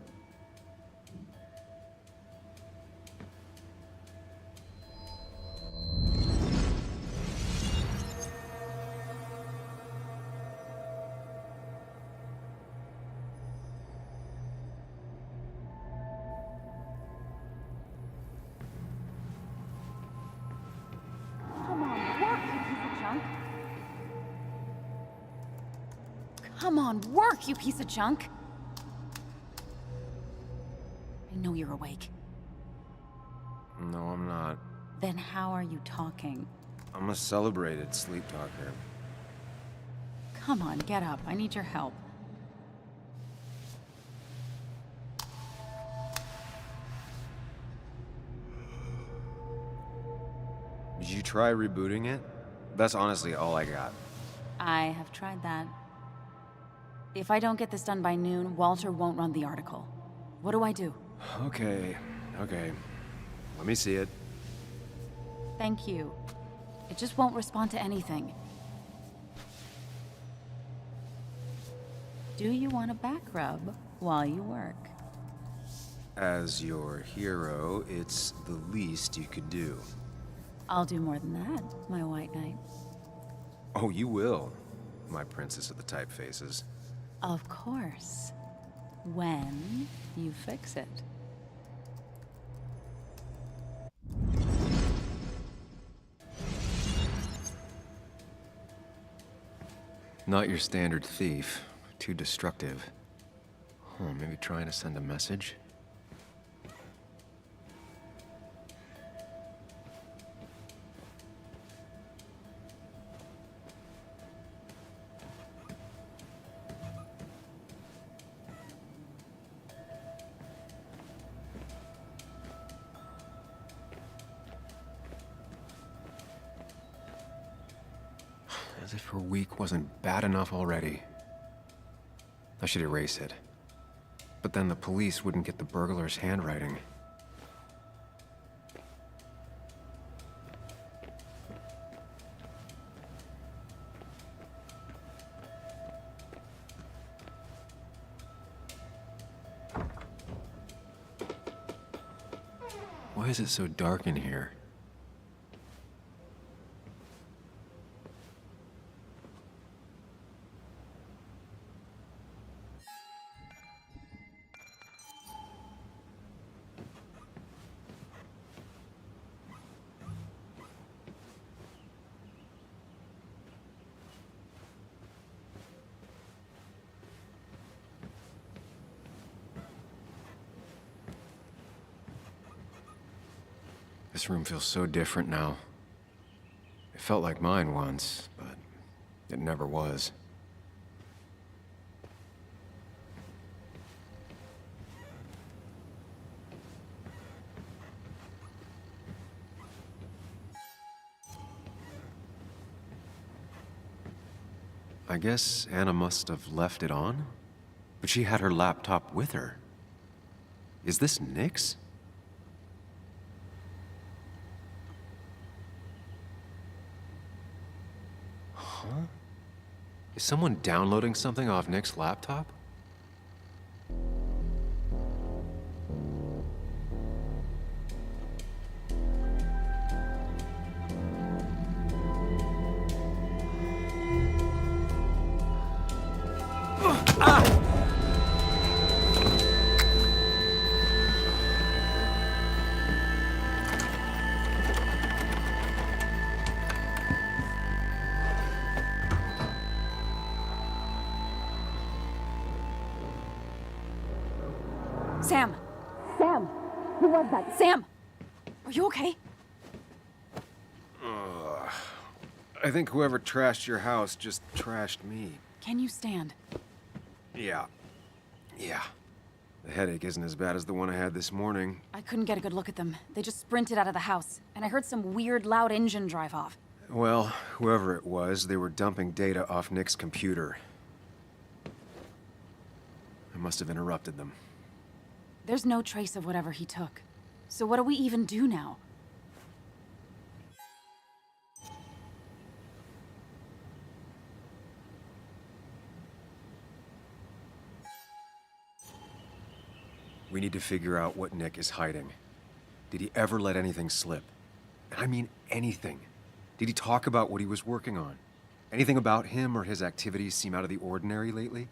Come on, work, you piece of junk! I know you're awake. No, I'm not. Then how are you talking? I'm a celebrated sleep talker. Come on, get up. I need your help. Did you try rebooting it? That's honestly all I got. I have tried that. If I don't get this done by noon, Walter won't run the article. What do I do? Okay. Let me see it. Thank you. It just won't respond to anything. Do you want a back rub while you work? As your hero, it's the least you could do. I'll do more than that, my white knight. Oh, you will, my princess of the typefaces. Of course. When you fix it. Not your standard thief. Too destructive. Oh, maybe trying to send a message? As if her week wasn't bad enough already. I should erase it. But then the police wouldn't get the burglar's handwriting. Why is it so dark in here? This room feels so different now. It felt like mine once, but it never was. I guess Anna must have left it on, but she had her laptop with her. Is this Nick's? Is someone downloading something off Nick's laptop? Sam! Sam! Who was that? Sam! Are you okay? I think whoever trashed your house just trashed me. Can you stand? Yeah. The headache isn't as bad as the one I had this morning. I couldn't get a good look at them. They just sprinted out of the house, and I heard some weird, loud engine drive off. Well, whoever it was, they were dumping data off Nick's computer. I must have interrupted them. There's no trace of whatever he took. So what do we even do now? We need to figure out what Nick is hiding. Did he ever let anything slip? And I mean anything. Did he talk about what he was working on? Anything about him or his activities seem out of the ordinary lately?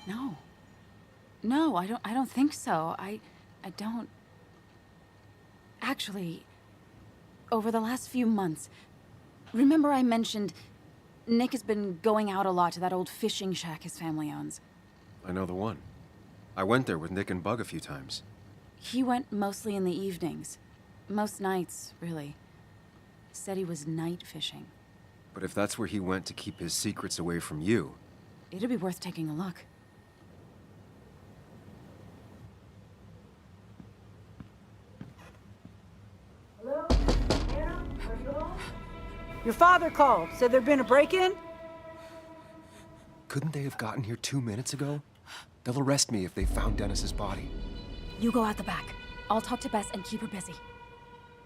No. No, I don't think so. I don't... Actually, over the last few months, remember I mentioned Nick has been going out a lot to that old fishing shack his family owns. I know the one. I went there with Nick and Bug a few times. He went mostly in the evenings. Most nights, really. Said he was night fishing. But if that's where he went to keep his secrets away from you... It'd be worth taking a look. Hello? Anna? Are you home? Your father called, said there'd been a break-in? Couldn't they have gotten here 2 minutes ago? They'll arrest me if they found Dennis's body. You go out the back. I'll talk to Bess and keep her busy.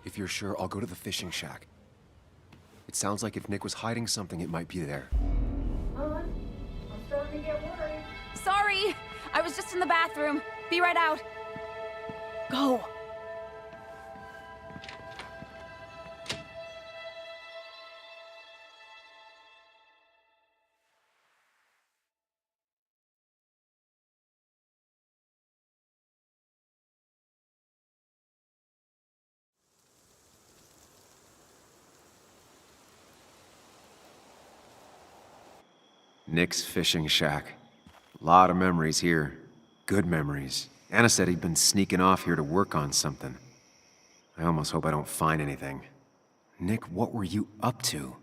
If you're sure, I'll go to the fishing shack. It sounds like if Nick was hiding something, it might be there. I'm starting to get worried. Sorry! I was just in the bathroom. Be right out. Go. Nick's fishing shack. A lot of memories here. Good memories. Anna said he'd been sneaking off here to work on something. I almost hope I don't find anything. Nick, what were you up to?